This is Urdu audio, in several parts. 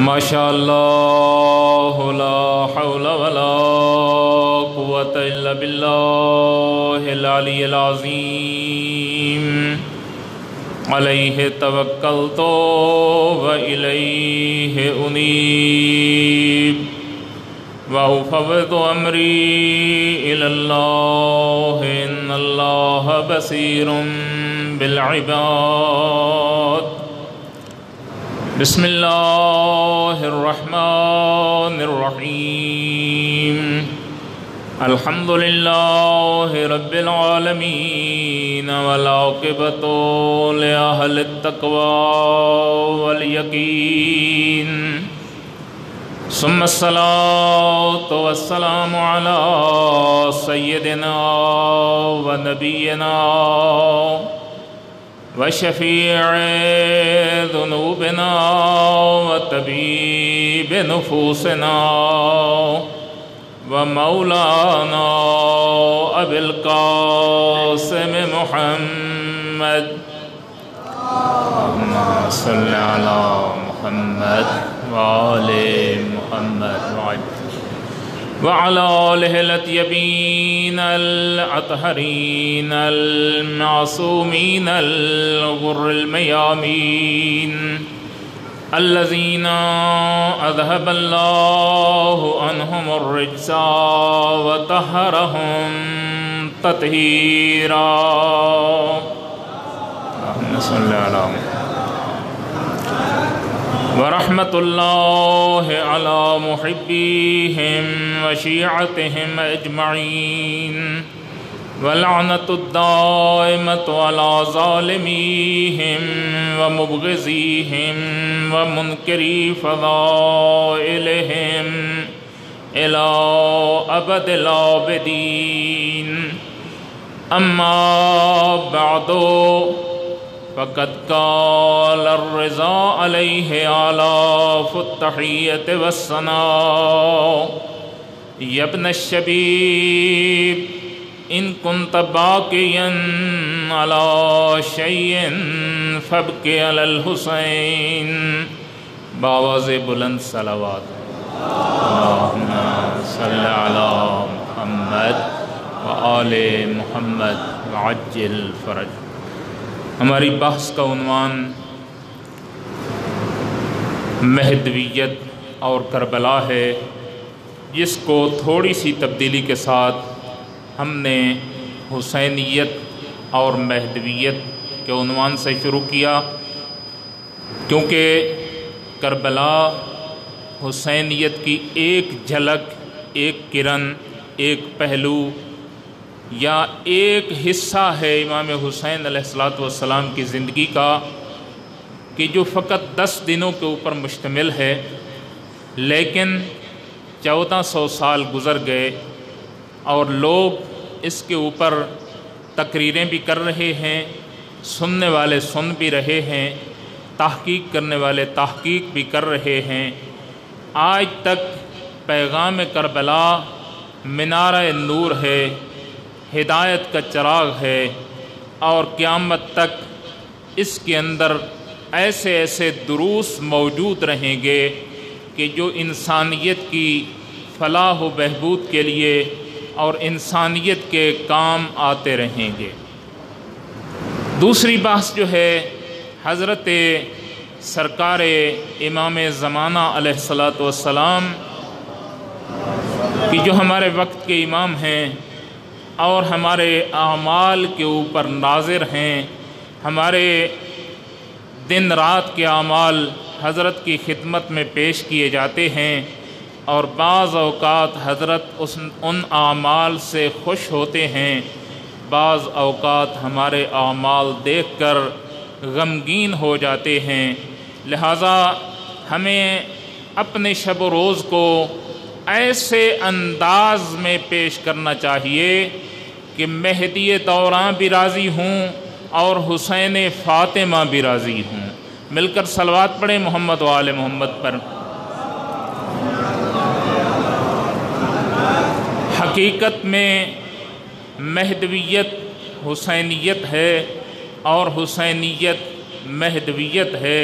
ماشاءاللہ لا حول ولا قوة الا باللہ العلی العظیم علیہ توکلت والیہ انیب وافوض امری الی اللہ ان اللہ بصیر بالعباد بسم اللہ الرحمن الرحیم الحمد للہ رب العالمین والعاقبۃ لأہل التقوی والیقین ثم الصلاة والسلام علی سیدنا ونبینا وشفیع ذنوبنا وطبیب نفوسنا ومولانا ابی القاسم محمد اللہم صل علی محمد وآل محمد وعلى آلہ الطیبین الأطہرین المعصومین الغر المیامین الذین اذهب اللہ عنہم الرجس وطہرہم تطہیرا اللہم صل علی محمد ورحمۃ اللہ علی محبیہم وشیعتہم اجمعین ولعنۃ الدائمۃ علی ظالمیہم ومبغضیہم ومنکری فضائلہم الی ابد الآبدین اما بعد فقد قال الرضا علیہ آلاف التحیت والثناء یا ابن الشبیب ان كنت باقیا علی شیء فابق علی الحسین باواز بلند صلوات اللہم صل علی محمد وآل محمد وعجل فرج۔ ہماری بحث کا عنوان مہدویت اور کربلا ہے، جس کو تھوڑی سی تبدیلی کے ساتھ ہم نے حسینیت اور مہدویت کے عنوان سے شروع کیا، کیونکہ کربلا حسینیت کی ایک جھلک، ایک کرن، ایک پہلو یا ایک حصہ ہے امام حسین علیہ السلام کی زندگی کا، کہ جو فقط 10 دنوں کے اوپر مشتمل ہے، لیکن 1400 سال گزر گئے اور لوگ اس کے اوپر تقریریں بھی کر رہے ہیں، سننے والے سن بھی رہے ہیں، تحقیق کرنے والے تحقیق بھی کر رہے ہیں۔ آج تک پیغام کربلا منارہ نور ہے، ہدایت کا چراغ ہے، اور قیامت تک اس کے اندر ایسے ایسے دروس موجود رہیں گے کہ جو انسانیت کی فلاح و بہبود کے لیے اور انسانیت کے کام آتے رہیں گے۔ دوسری بحث جو ہے حضرت سرکار امام زمانہ علیہ السلام کی، جو ہمارے وقت کے امام ہیں اور ہمارے اعمال کے اوپر ناظر ہیں، ہمارے دن رات کے اعمال حضرت کی خدمت میں پیش کیے جاتے ہیں، اور بعض اوقات حضرت ان اعمال سے خوش ہوتے ہیں، بعض اوقات ہمارے اعمال دیکھ کر غمگین ہو جاتے ہیں۔ لہٰذا ہمیں اپنے شب و روز کو ایسے انداز میں پیش کرنا چاہیے کہ مہدی دوراں بھی راضی ہوں اور حسین فاطمہ بھی راضی ہوں۔ مل کر صلوات پڑھیں محمد و آل محمد پر۔ حقیقت میں مہدویت حسینیت ہے اور حسینیت مہدویت ہے،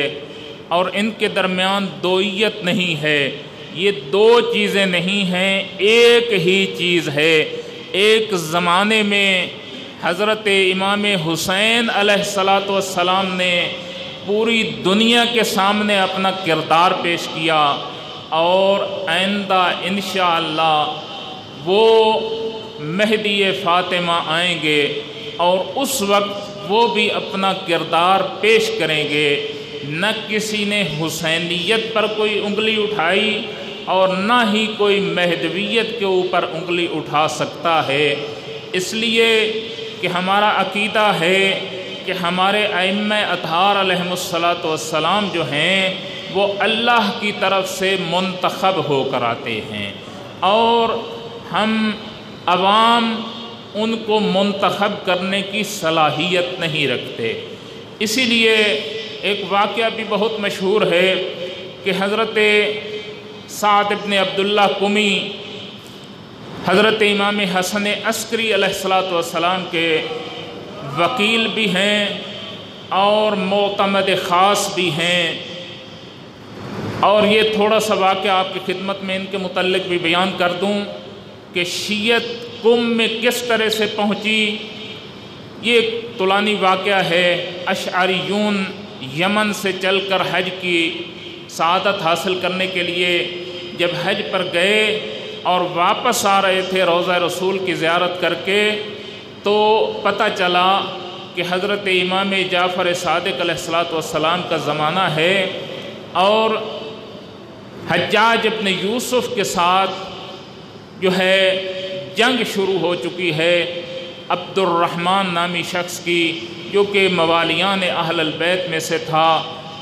اور ان کے درمیان دوئیت نہیں ہے، یہ دو چیزیں نہیں ہیں، ایک ہی چیز ہے۔ ایک زمانے میں حضرت امام حسین علیہ السلام نے پوری دنیا کے سامنے اپنا کردار پیش کیا، اور آئندہ انشاءاللہ وہ مہدی فاطمہ آئیں گے اور اس وقت وہ بھی اپنا کردار پیش کریں گے۔ نہ کسی نے حسینیت پر کوئی انگلی اٹھائی اور نہ ہی کوئی مہدویت کے اوپر انگلی اٹھا سکتا ہے، اس لیے کہ ہمارا عقیدہ ہے کہ ہمارے ائمہ اطہار علیہم السلام جو ہیں وہ اللہ کی طرف سے منتخب ہو کر آتے ہیں، اور ہم عوام ان کو منتخب کرنے کی صلاحیت نہیں رکھتے۔ اسی لیے ایک واقعہ بھی بہت مشہور ہے کہ حضرت سعد ابن عبداللہ قمی حضرت امام حسن عسکری علیہ السلام کے وکیل بھی ہیں اور معتمد خاص بھی ہیں، اور یہ تھوڑا سا واقعہ آپ کی خدمت میں ان کے متعلق بھی بیان کر دوں کہ شیعت قم میں کس طرح سے پہنچی۔ یہ ایک طولانی واقعہ ہے۔ اشعریون یمن سے چل کر حج کی سعادت حاصل کرنے کے لیے جب حج پر گئے اور واپس آ رہے تھے روضہ رسول کی زیارت کر کے، تو پتہ چلا کہ حضرت امام جعفر صادق علیہ السلام کا زمانہ ہے، اور حجاج ابن یوسف کے ساتھ جو ہے جنگ شروع ہو چکی ہے عبد الرحمن نامی شخص کی، جو کہ موالیان اہل البیت میں سے تھا،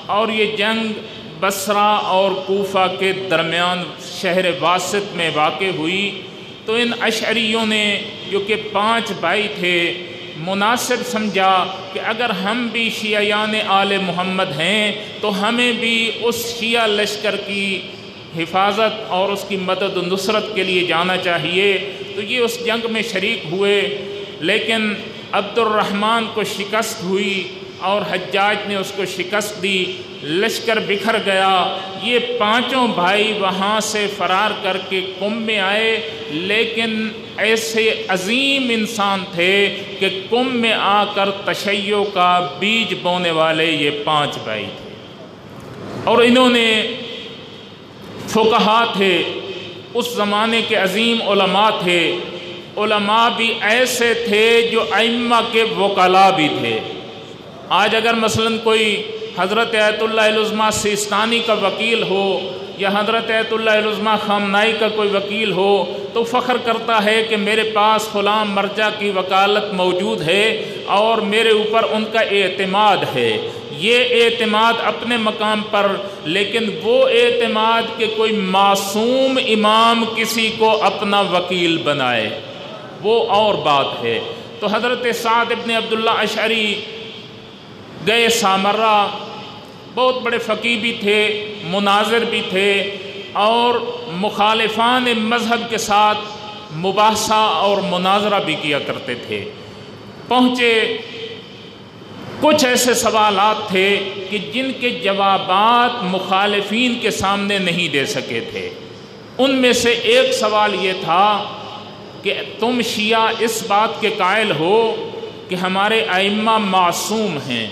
اور یہ جنگ بصرہ اور کوفہ کے درمیان شہر واسط میں واقع ہوئی۔ تو ان اشعریوں نے جو کہ 5 بھائی تھے مناسب سمجھا کہ اگر ہم بھی شیعیان آل محمد ہیں تو ہمیں بھی اس شیعہ لشکر کی حفاظت اور اس کی مدد و نصرت کے لیے جانا چاہیے۔ تو یہ اس جنگ میں شریک ہوئے، لیکن عبد الرحمن کو شکست ہوئی اور حجاج نے اس کو شکست دی، لشکر بکھر گیا۔ یہ 5 بھائی وہاں سے فرار کر کے قم میں آئے، لیکن ایسے عظیم انسان تھے کہ قم میں آ کر تشیع کا بیج بونے والے یہ 5 بھائی تھے، اور انہوں نے فقہا تھے، اس زمانے کے عظیم علماء تھے، علماء بھی ایسے تھے جو ائمہ کے وکلاء بھی تھے۔ آج اگر مثلاً کوئی حضرت آیت اللہ العظمیٰ سیستانی کا وکیل ہو یا حضرت آیت اللہ العظمیٰ خامنائی کا کوئی وکیل ہو تو فخر کرتا ہے کہ میرے پاس فلاں مرجع کی وکالت موجود ہے اور میرے اوپر ان کا اعتماد ہے۔ یہ اعتماد اپنے مقام پر، لیکن وہ اعتماد کہ کوئی معصوم امام کسی کو اپنا وکیل بنائے وہ اور بات ہے۔ تو حضرت سعد ابن عبداللہ اشعری گئے سامرہ، بہت بڑے فقیہ بھی تھے، مناظر بھی تھے، اور مخالفان مذہب کے ساتھ مباحثہ اور مناظرہ بھی کیا کرتے تھے۔ پہنچے، کچھ ایسے سوالات تھے کہ جن کے جوابات مخالفین کے سامنے نہیں دے سکے تھے۔ ان میں سے ایک سوال یہ تھا کہ تم شیعہ اس بات کے قائل ہو کہ ہمارے ائمہ معصوم ہیں،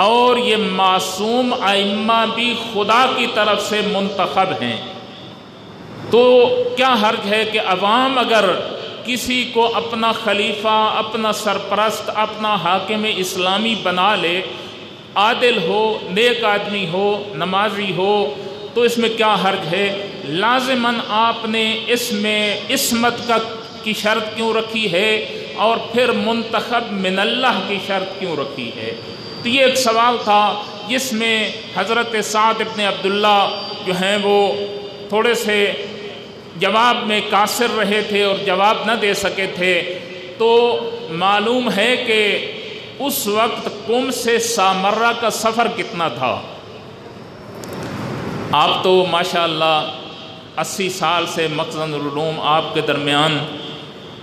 اور یہ معصوم ائمہ بھی خدا کی طرف سے منتخب ہیں، تو کیا حرج ہے کہ عوام اگر کسی کو اپنا خلیفہ، اپنا سرپرست، اپنا حاکم اسلامی بنا لے، عادل ہو، نیک آدمی ہو، نمازی ہو، تو اس میں کیا حرج ہے؟ لازماً آپ نے اس میں عصمت کی شرط کیوں رکھی ہے اور پھر منتخب من اللہ کی شرط کیوں رکھی ہے؟ تو یہ ایک سوال تھا جس میں حضرت سعد ابن عبداللہ جو ہیں وہ تھوڑے سے جواب میں قاصر رہے تھے اور جواب نہ دے سکے تھے۔ تو معلوم ہے کہ اس وقت قم سے سامرہ کا سفر کتنا تھا؟ آپ تو ماشاءاللہ 80 سال سے مخزن العلوم آپ کے درمیان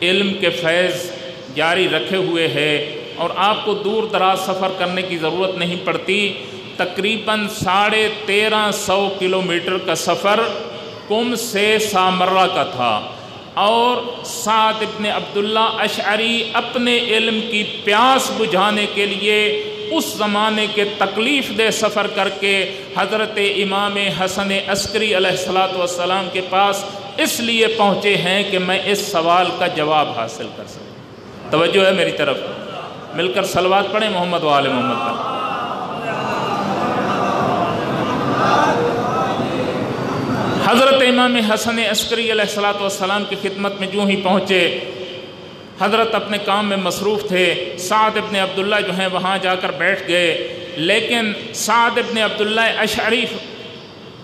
علم کے فیض جاری رکھے ہوئے ہے، اور آپ کو دور دراز سفر کرنے کی ضرورت نہیں پڑتی۔ تقریباً 1350 کلومیٹر کا سفر قم سے سامرہ کا تھا، اور سعد ابن عبداللہ اشعری اپنے علم کی پیاس بجھانے کے لیے اس زمانے کے تکلیف دہ سفر کر کے حضرت امام حسن عسکری علیہ السلام کے پاس اس لیے پہنچے ہیں کہ میں اس سوال کا جواب حاصل کر سکوں۔ توجہ ہے میری طرف، مل کر صلوات پڑھیں محمد و آل محمد پر۔ حضرت امام حسن عسکری علیہ السلام کی خدمت میں جو ہی پہنچے، حضرت اپنے کام میں مصروف تھے، سعد ابن عبداللہ جو ہیں وہاں جا کر بیٹھ گئے، لیکن سعد ابن عبداللہ اشعری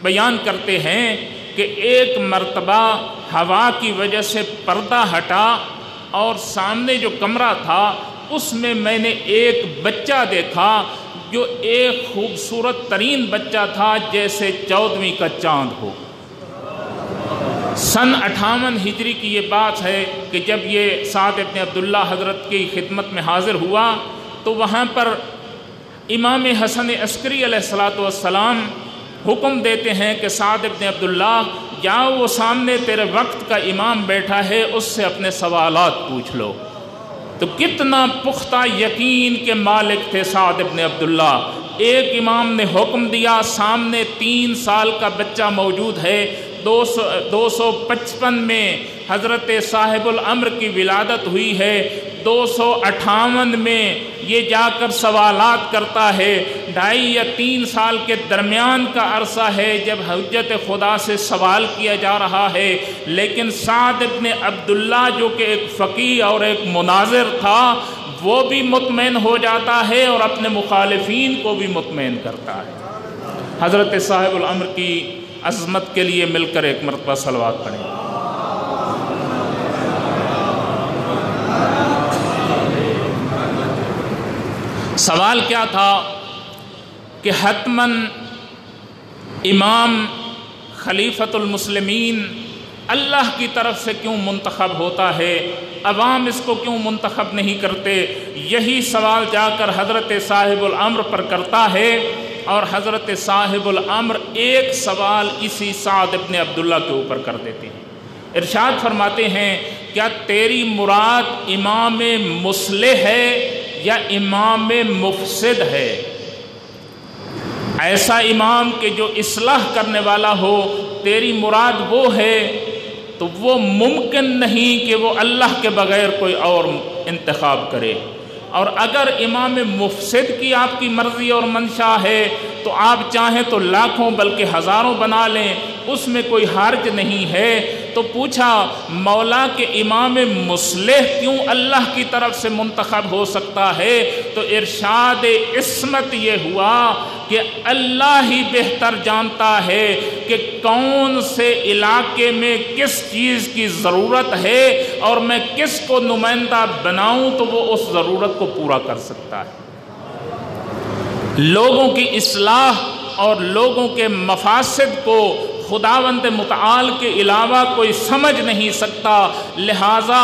بیان کرتے ہیں کہ ایک مرتبہ ہوا کی وجہ سے پردہ ہٹا اور سامنے جو کمرہ تھا اس میں نے ایک بچہ دیکھا جو ایک خوبصورت ترین بچہ تھا، جیسے 14ویں کا چاند ہو۔ سن 58 ہجری کی یہ بات ہے کہ جب یہ سعد ابن عبداللہ حضرت کی خدمت میں حاضر ہوا تو وہاں پر امام حسن عسکری علیہ السلام حکم دیتے ہیں کہ سعد ابن عبداللہ جاؤ، وہ سامنے تیرے وقت کا امام بیٹھا ہے، اس سے اپنے سوالات پوچھ لو۔ تو کتنا پختہ یقین کے مالک تھے سعد ابن عبداللہ۔ ایک امام نے حکم دیا، سامنے 3 سال کا بچہ موجود ہے، 255 میں حضرت صاحب الامر کی ولادت ہوئی ہے، 258 میں یہ جا کر سوالات کرتا ہے، 2.5 یا 3 سال کے درمیان کا عرصہ ہے جب حجت خدا سے سوال کیا جا رہا ہے، لیکن سعد ابن عبداللہ جو کہ ایک فقیہ اور ایک مناظر تھا وہ بھی مطمئن ہو جاتا ہے اور اپنے مخالفین کو بھی مطمئن کرتا ہے۔ حضرت صاحب الامر کی عظمت کے لیے مل کر ایک مرتبہ صلوات پڑھیں۔ سوال کیا تھا کہ حتماً امام خلیفۃ المسلمین اللہ کی طرف سے کیوں منتخب ہوتا ہے، عوام اس کو کیوں منتخب نہیں کرتے؟ یہی سوال جا کر حضرت صاحب الامر پر کرتا ہے، اور حضرت صاحب الامر ایک سوال اسی سعد ابن عبداللہ کے اوپر کر دیتے ہیں۔ ارشاد فرماتے ہیں، کیا تیری مراد امام مصلح ہے یا امام مفسد ہے؟ ایسا امام کہ جو اصلاح کرنے والا ہو تیری مراد وہ ہے، تو وہ ممکن نہیں کہ وہ اللہ کے بغیر کوئی اور انتخاب کرے، اور اگر امام مفسد کی آپ کی مرضی اور منشا ہے تو آپ چاہیں تو لاکھوں بلکہ ہزاروں بنا لیں، اس میں کوئی حرج نہیں ہے۔ تو پوچھا مولا کہ امام مصلح کیوں اللہ کی طرف سے منتخب ہو سکتا ہے؟ تو ارشاد عصمت یہ ہوا کہ اللہ ہی بہتر جانتا ہے کہ کون سے علاقے میں کس چیز کی ضرورت ہے اور میں کس کو نمائندہ بناؤں تو وہ اس ضرورت کو پورا کر سکتا ہے۔ لوگوں کی اصلاح اور لوگوں کے مفاسد کو خداوند متعال کے علاوہ کوئی سمجھ نہیں سکتا، لہٰذا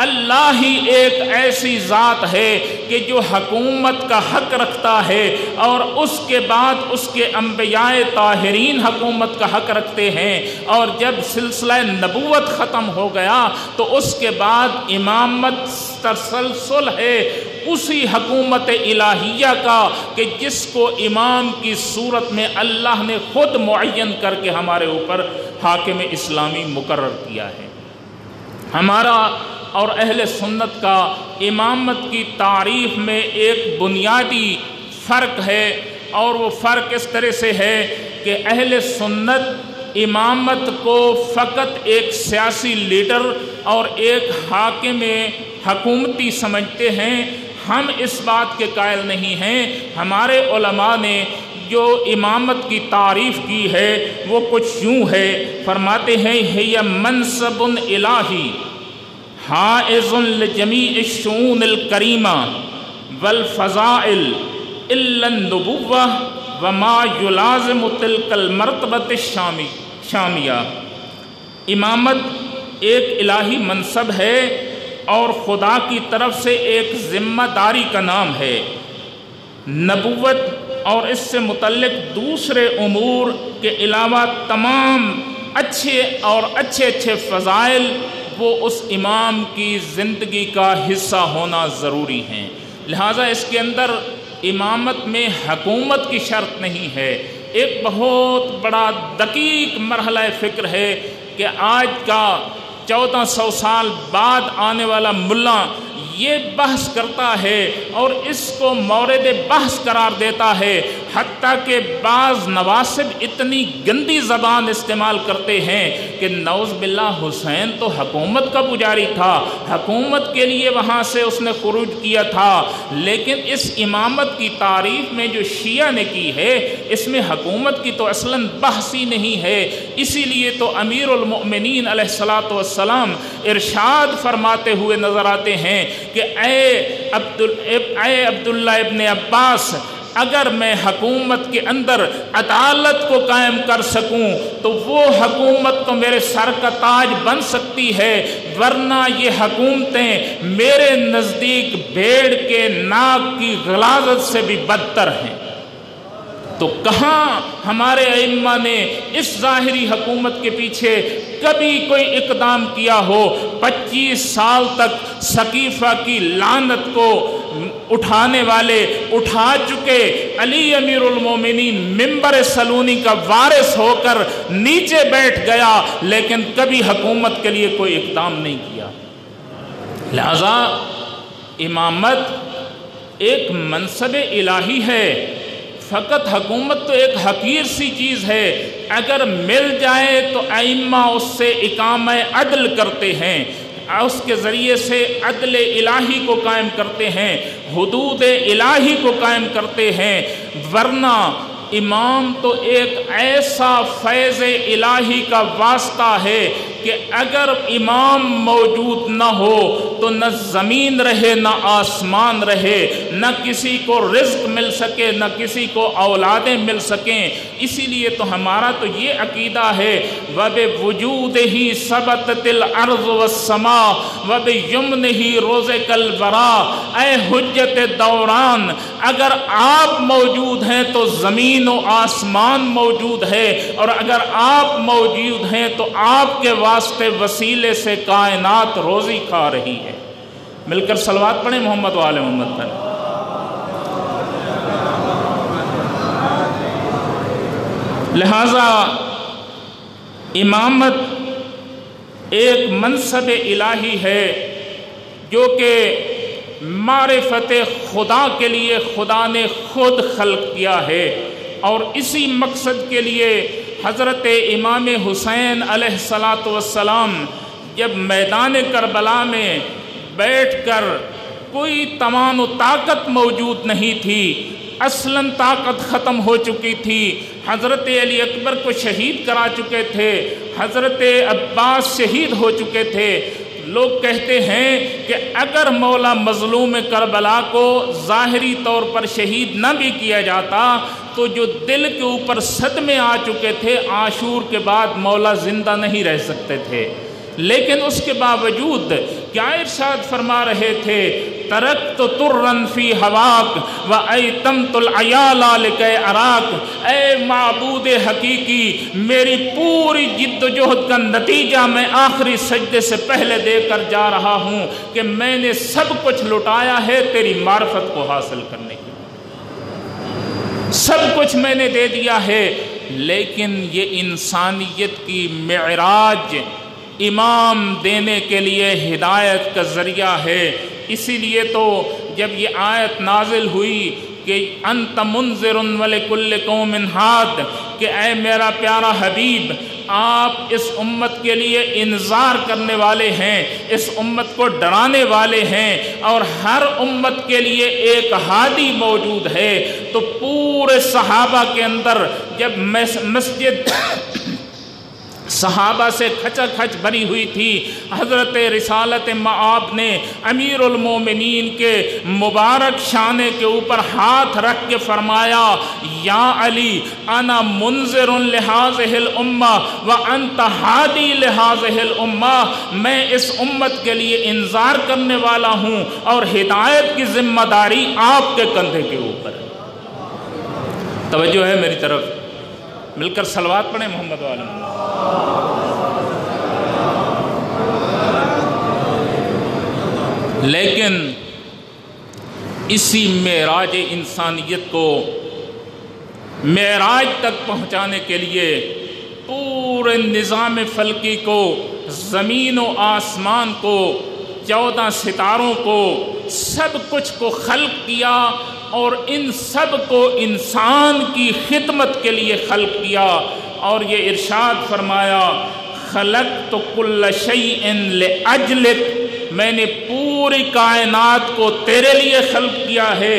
اللہ ہی ایک ایسی ذات ہے کہ جو حکومت کا حق رکھتا ہے، اور اس کے بعد اس کے انبیاء طاہرین حکومت کا حق رکھتے ہیں، اور جب سلسلہ نبوت ختم ہو گیا تو اس کے بعد امامت تسلسل ہے اسی حکومت الہیہ کا کہ جس کو امام کی صورت میں اللہ نے خود معین کر کے ہمارے اوپر حاکم اسلامی مقرر کیا ہے۔ ہمارا اور اہل سنت کا امامت کی تعریف میں ایک بنیادی فرق ہے، اور وہ فرق اس طرح سے ہے کہ اہل سنت امامت کو فقط ایک سیاسی لیڈر اور ایک حاکم حکومتی سمجھتے ہیں۔ ہم اس بات کے قائل نہیں ہیں۔ ہمارے علماء نے جو امامت کی تعریف کی ہے وہ کچھ یوں ہے، فرماتے ہیں ہی منصب الہی حائز لجمیع الشؤون الکریمہ والفضائل الا النبوہ وما یلازم تلک المرتبۃ الشامیہ۔ امامت ایک الہی منصب ہے اور خدا کی طرف سے ایک ذمہ داری کا نام ہے۔ نبوت اور اس سے متعلق دوسرے امور کے علاوہ تمام اچھے اچھے فضائل وہ اس امام کی زندگی کا حصہ ہونا ضروری ہیں۔ لہٰذا اس کے اندر امامت میں حکومت کی شرط نہیں ہے۔ ایک بہت بڑا دقیق مرحلہ فکر ہے کہ آج کا 1400 سال بعد آنے والا ملا یہ بحث کرتا ہے اور اس کو مورد بحث قرار دیتا ہے، حتیٰ کہ بعض نواسب اتنی گندی زبان استعمال کرتے ہیں کہ نعوذ باللہ حسین تو حکومت کا پجاری تھا، حکومت کے لیے وہاں سے اس نے خروج کیا تھا، لیکن اس امامت کی تعریف میں جو شیعہ نے کی ہے اس میں حکومت کی تو اصلاً بحث ہی نہیں ہے۔ اسی لیے تو امیر المؤمنین علیہ الصلاۃ والسلام ارشاد فرماتے ہوئے نظر آتے ہیں کہ اے عبداللہ ابن عباس، اگر میں حکومت کے اندر عدالت کو قائم کر سکوں تو وہ حکومت تو میرے سر کا تاج بن سکتی ہے، ورنہ یہ حکومتیں میرے نزدیک بھیڑ کے ناک کی غلاظت سے بھی بدتر ہیں۔ تو کہاں ہمارے ائمہ نے اس ظاہری حکومت کے پیچھے کبھی کوئی اقدام کیا ہو؟ 25 سال تک سقیفہ کی لعنت کو اٹھانے والے اٹھا چکے، علی امیر المومنین ممبر سلونی کا وارث ہو کر نیچے بیٹھ گیا، لیکن کبھی حکومت کے لیے کوئی اقدام نہیں کیا۔ لہذا امامت ایک منصب الہی ہے، فقط حکومت تو ایک حقیر سی چیز ہے، اگر مل جائے تو ائمہ اس سے اقامہ عدل کرتے ہیں، اس کے ذریعے سے عدل الہی کو قائم کرتے ہیں، حدود الہی کو قائم کرتے ہیں، ورنہ امام تو ایک ایسا فیض الہی کا واسطہ ہے کہ اگر امام موجود نہ ہو تو نہ زمین رہے نہ آسمان رہے، نہ کسی کو رزق مل سکے نہ کسی کو اولادیں مل سکیں۔ اسی لیے تو ہمارا تو یہ عقیدہ ہے وَبِوُجُودِهِ ثَبَتَتِ الْأَرْضُ وَالسَّمَاءُ وَبِيُمْنِهِ رُزِقَ الْوَرَىٰ۔ اے حجت دوران، اگر آپ موجود ہیں تو زمین و آسمان موجود ہے، اور اگر آپ موجود ہیں تو آپ کے واسطے وسیلے سے کائنات روزی کھا رہی ہے۔ مل کر صلوات پڑھیں محمد و آل محمد پر۔ لہذا امامت ایک منصب الہی ہے جو کہ معرفت خدا کے لیے خدا نے خود خلق کیا ہے، اور اسی مقصد کے لیے حضرت امام حسین علیہ الصلاۃ والسلام جب میدان کربلا میں بیٹھ کر، کوئی توان و طاقت موجود نہیں تھی، اصلاً طاقت ختم ہو چکی تھی، حضرت علی اکبر کو شہید کرا چکے تھے، حضرت عباس شہید ہو چکے تھے۔ لوگ کہتے ہیں کہ اگر مولا مظلوم کربلا کو ظاہری طور پر شہید نہ بھی کیا جاتا تو جو دل کے اوپر صدمے آ چکے تھے، عاشور کے بعد مولا زندہ نہیں رہ سکتے تھے، لیکن اس کے باوجود کیا ارشاد فرما رہے تھے؟ ترکت ترن فی ہواک و ایتمت العیال لکی اراک۔ اے معبود حقیقی، میری پوری جد و جہد کا نتیجہ میں آخری سجدے سے پہلے دے کر جا رہا ہوں کہ میں نے سب کچھ لٹایا ہے تیری معرفت کو حاصل کرنے کے لیے، سب کچھ میں نے دے دیا ہے۔ لیکن یہ انسانیت کی معراج امام دینے کے لیے ہدایت کا ذریعہ ہے۔ اسی لیے تو جب یہ آیت نازل ہوئی کہ انت منذر ولکل قوم ہاد، کہ اے میرا پیارا حبیب، آپ اس امت کے لیے انذار کرنے والے ہیں، اس امت کو ڈرانے والے ہیں، اور ہر امت کے لیے ایک ہادی موجود ہے، تو پورے صحابہ کے اندر جب مسجد صحابہ سے کھچا کھچ بھری ہوئی تھی، حضرت رسالت مآب نے امیر المومنین کے مبارک شانے کے اوپر ہاتھ رکھ کے فرمایا، یا علی انا منذر لہذہ الامہ وانت ہادی لہذہ الامہ، میں اس امت کے لیے انذار کرنے والا ہوں اور ہدایت کی ذمہ داری آپ کے کندھے کے اوپر ہے۔ توجہ ہے میری طرف، مل کر صلوات پڑھیں محمد والے۔ لیکن اسی معراج انسانیت کو معراج تک پہنچانے کے لیے پورے نظام فلکی کو، زمین و آسمان کو، 14 ستاروں کو، سب کچھ کو خلق کیا، اور ان سب کو انسان کی خدمت کے لیے خلق کیا، اور یہ ارشاد فرمایا خلقت کل شیء لاجلک، میں نے پوری کائنات کو تیرے لیے خلق کیا ہے،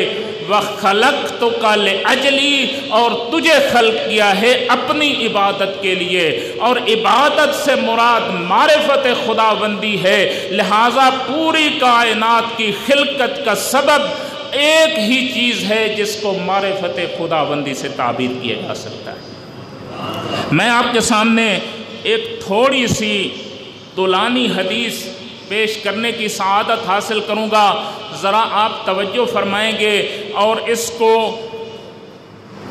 وَخَلَقْتُكَ لِأَجْلِي، اور تجھے خلق کیا ہے اپنی عبادت کے لیے، اور عبادت سے مراد معرفت خداوندی ہے، لہٰذا پوری کائنات کی خلقت کا سبب ایک ہی چیز ہے جس کو معرفت خداوندی سے تعبیر کیا جا سکتا ہے۔ میں آپ کے سامنے ایک تھوڑی سی طولانی حدیث پیش کرنے کی سعادت حاصل کروں گا، ذرا آپ توجہ فرمائیں گے اور اس کو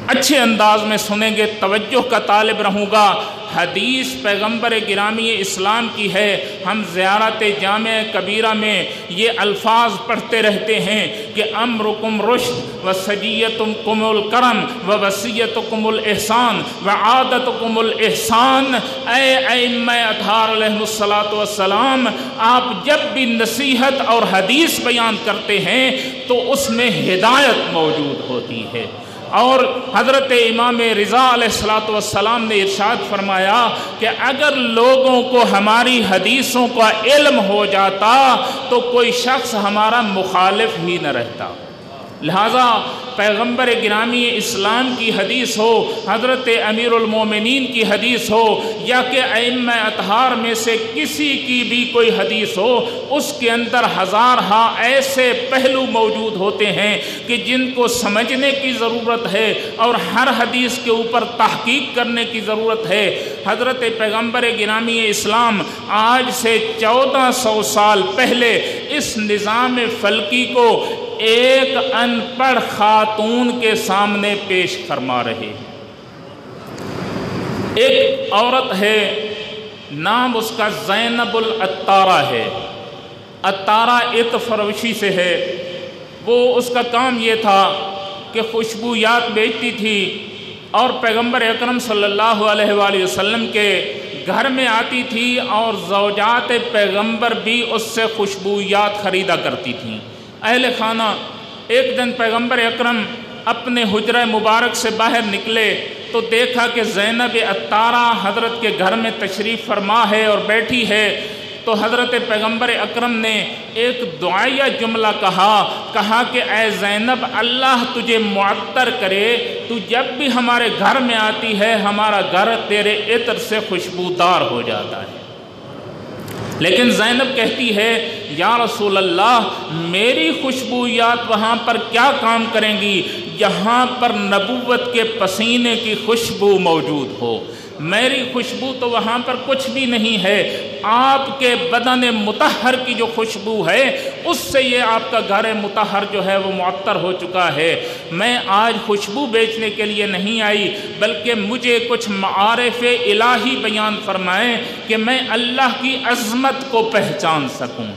اچھے انداز میں سنیں گے، توجہ کا طالب رہوں گا۔ حدیث پیغمبر گرامی اسلام کی ہے، ہم زیارت جامع کبیرہ میں یہ الفاظ پڑھتے رہتے ہیں کہ امرکم رشد وسجیتکم الکرم ووصیتکم الاحسان وعادتکم الاحسان۔ اے ائمہ اطہار علیہم الصلاۃ والسلام، آپ جب بھی نصیحت اور حدیث بیان کرتے ہیں تو اس میں ہدایت موجود ہوتی ہے، اور حضرت امام رضا علیہ السلام نے ارشاد فرمایا کہ اگر لوگوں کو ہماری حدیثوں کا علم ہو جاتا تو کوئی شخص ہمارا مخالف ہی نہ رہتا۔ لہٰذا پیغمبر گرامی اسلام کی حدیث ہو، حضرت امیر المومنین کی حدیث ہو، یا کہ ائمہ اطہار میں سے کسی کی بھی کوئی حدیث ہو، اس کے اندر ہزارہا ایسے پہلو موجود ہوتے ہیں کہ جن کو سمجھنے کی ضرورت ہے اور ہر حدیث کے اوپر تحقیق کرنے کی ضرورت ہے۔ حضرت پیغمبر گرامی اسلام آج سے 1400 سال پہلے اس نظام فلکی کو ایک ان پڑھ خاتون کے سامنے پیش فرما رہے۔ ایک عورت ہے، نام اس کا زینب العطارہ ہے، عطارہ عطر فروشی سے ہے۔ وہ اس کا کام یہ تھا کہ خوشبویات بیچتی تھی، اور پیغمبر اکرم صلی اللہ علیہ وآلہ وسلم کے گھر میں آتی تھی، اور زوجات پیغمبر بھی اس سے خوشبویات خریدا کرتی تھیں۔ اہل خانہ ایک دن پیغمبر اکرم اپنے حجرہ مبارک سے باہر نکلے تو دیکھا کہ زینب عطارہ حضرت کے گھر میں تشریف فرما ہے اور بیٹھی ہے، تو حضرت پیغمبر اکرم نے ایک دعائیہ جملہ کہا کہ اے زینب، اللہ تجھے معطر کرے، تو جب بھی ہمارے گھر میں آتی ہے ہمارا گھر تیرے عطر سے خوشبودار ہو جاتا ہے۔ لیکن زینب کہتی ہے یا رسول اللہ، میری خوشبویات وہاں پر کیا کام کریں گی جہاں پر نبوت کے پسینے کی خوشبو موجود ہو؟ میری خوشبو تو وہاں پر کچھ بھی نہیں ہے، آپ کے بدن مطہر کی جو خوشبو ہے اس سے یہ آپ کا گھر مطہر جو ہے وہ معطر ہو چکا ہے۔ میں آج خوشبو بیچنے کے لیے نہیں آئی، بلکہ مجھے کچھ معارف الہی بیان فرمائیں کہ میں اللہ کی عظمت کو پہچان سکوں۔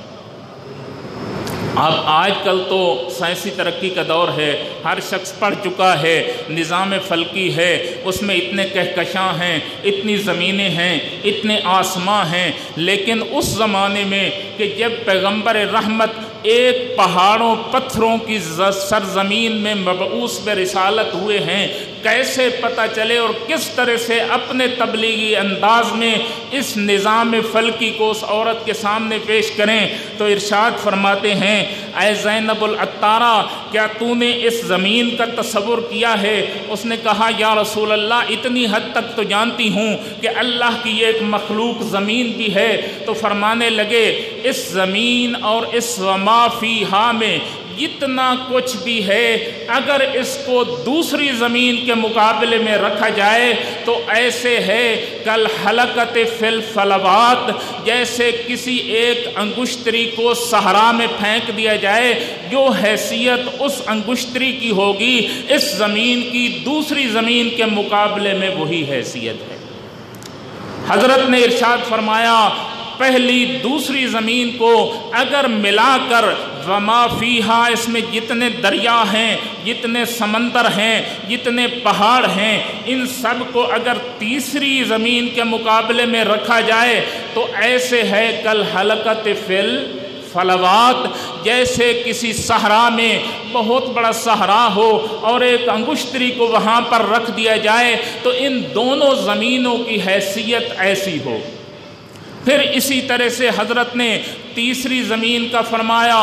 اب آج کل تو سائنسی ترقی کا دور ہے، ہر شخص پڑھ چکا ہے، نظام فلکی ہے، اس میں اتنے کہکشاں ہیں، اتنی زمینیں ہیں، اتنے آسماں ہیں، لیکن اس زمانے میں کہ جب پیغمبر رحمت ایک پہاڑوں پتھروں کی سرزمین میں مبعوث برسالت ہوئے ہیں، کیسے پتہ چلے اور کس طرح سے اپنے تبلیغی انداز میں اس نظام فلکی کو اس عورت کے سامنے پیش کریں؟ تو ارشاد فرماتے ہیں اے زینب العطارہ، کیا تو نے اس زمین کا تصور کیا ہے؟ اس نے کہا یا رسول اللہ، اتنی حد تک تو جانتی ہوں کہ اللہ کی ایک مخلوق زمین بھی ہے۔ تو فرمانے لگے اس زمین اور اس وما فیہا میں اتنا کچھ بھی ہے اگر اس کو دوسری زمین کے مقابلے میں رکھا جائے تو ایسے ہے کل حلقۃ فی الفلوات، جیسے کسی ایک انگشتری کو صحرا میں پھینک دیا جائے، جو حیثیت اس انگشتری کی ہوگی اس زمین کی دوسری زمین کے مقابلے میں وہی حیثیت ہے۔ حضرت نے ارشاد فرمایا پہلی دوسری زمین کو اگر ملا کر وما فیہا، اس میں جتنے دریا ہیں، جتنے سمندر ہیں، جتنے پہاڑ ہیں، ان سب کو اگر تیسری زمین کے مقابلے میں رکھا جائے تو ایسے ہے کل حلقۃ فی الفلوات، جیسے کسی صحرا میں بہت بڑا صحرا ہو اور ایک انگشتری کو وہاں پر رکھ دیا جائے تو ان دونوں زمینوں کی حیثیت ایسی ہو۔ پھر اسی طرح سے حضرت نے تیسری زمین کا فرمایا،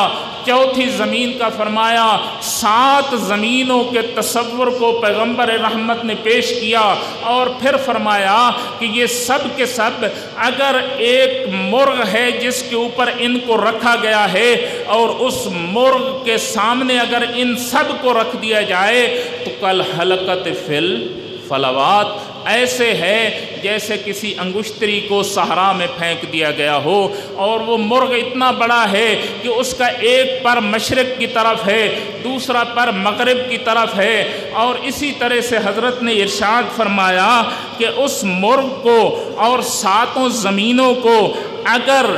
چوتھی زمین کا فرمایا، 7 زمینوں کے تصور کو پیغمبر رحمت نے پیش کیا اور پھر فرمایا کہ یہ سب کے سب اگر ایک مرغ ہے جس کے اوپر ان کو رکھا گیا ہے اور اس مرغ کے سامنے اگر ان سب کو رکھ دیا جائے تو کل حلقۃ فی الفلوات، ایسے ہے جیسے کسی انگشتری کو صحرا میں پھینک دیا گیا ہو اور وہ مرغ اتنا بڑا ہے کہ اس کا ایک پر مشرق کی طرف ہے، دوسرا پر مغرب کی طرف ہے، اور اسی طرح سے حضرت نے ارشاد فرمایا کہ اس مرغ کو اور 7 زمینوں کو اگر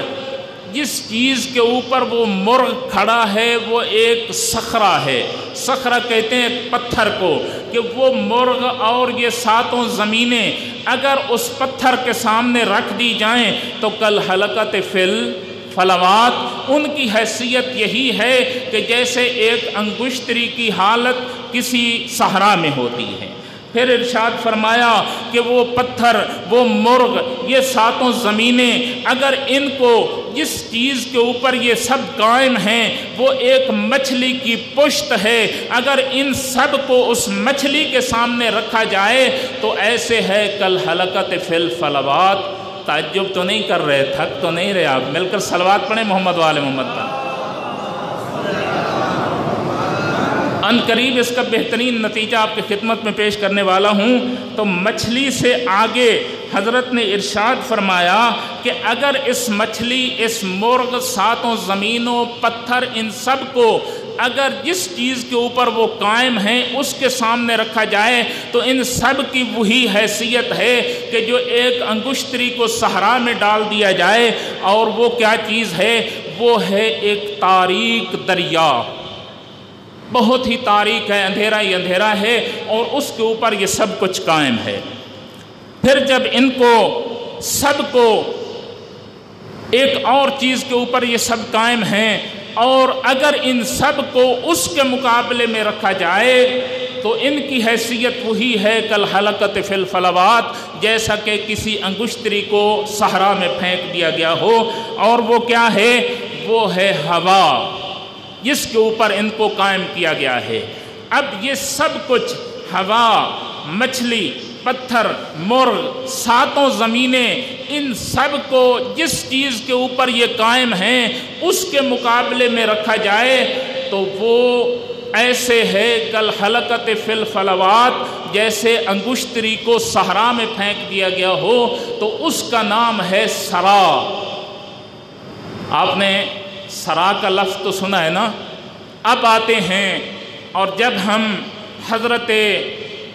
جس چیز کے اوپر وہ مرغ کھڑا ہے وہ ایک صخرہ ہے، صخرہ کہتے ہیں پتھر کو، کہ وہ مرغ اور یہ 7 زمینیں اگر اس پتھر کے سامنے رکھ دی جائیں تو کل حلقۃ فی الفلوات، ان کی حیثیت یہی ہے کہ جیسے ایک انگشتری کی حالت کسی صحرا میں ہوتی ہے۔ پھر ارشاد فرمایا کہ وہ پتھر، وہ مرغ، یہ 7 زمینیں اگر ان کو جس چیز کے اوپر یہ سب قائم ہیں وہ ایک مچھلی کی پشت ہے، اگر ان سب کو اس مچھلی کے سامنے رکھا جائے تو ایسے ہے کل حلقۃ فی الفلوات۔ تعجب تو نہیں کر رہے، تھک تو نہیں رہے آپ؟ مل کر صلوات پڑھیں محمد وآل محمد پر۔ ان قریب اس کا بہترین نتیجہ آپ کی خدمت میں پیش کرنے والا ہوں۔ تو مچھلی سے آگے حضرت نے ارشاد فرمایا کہ اگر اس مچھلی، اس مرغ، 7 زمینوں، پتھر، ان سب کو اگر جس چیز کے اوپر وہ قائم ہیں اس کے سامنے رکھا جائے تو ان سب کی وہی حیثیت ہے کہ جو ایک انگشتری کو صحرا میں ڈال دیا جائے، اور وہ کیا چیز ہے؟ وہ ہے ایک تاریک دریا، بہت ہی تاریک ہے، اندھیرا ہی اندھیرا ہے، اور اس کے اوپر یہ سب کچھ قائم ہے۔ پھر جب ان کو سب کو ایک اور چیز کے اوپر یہ سب قائم ہیں اور اگر ان سب کو اس کے مقابلے میں رکھا جائے تو ان کی حیثیت وہی ہے کل حلقۃ فی الفلوات، جیسا کہ کسی انگشتری کو صحرا میں پھینک دیا گیا ہو، اور وہ کیا ہے؟ وہ ہے ہوا، جس کے اوپر ان کو قائم کیا گیا ہے۔ اب یہ سب کچھ، ہوا، مچھلی، پتھر، مرغ، 7 زمینیں، ان سب کو جس چیز کے اوپر یہ قائم ہیں اس کے مقابلے میں رکھا جائے تو وہ ایسے ہے کل حلقۃ فی الفلوات، جیسے انگشتری کو صحرا میں پھینک دیا گیا ہو، تو اس کا نام ہے سرا۔ آپ نے سرا کا لفظ تو سنا ہے نا؟ اب آتے ہیں، اور جب ہم حضرت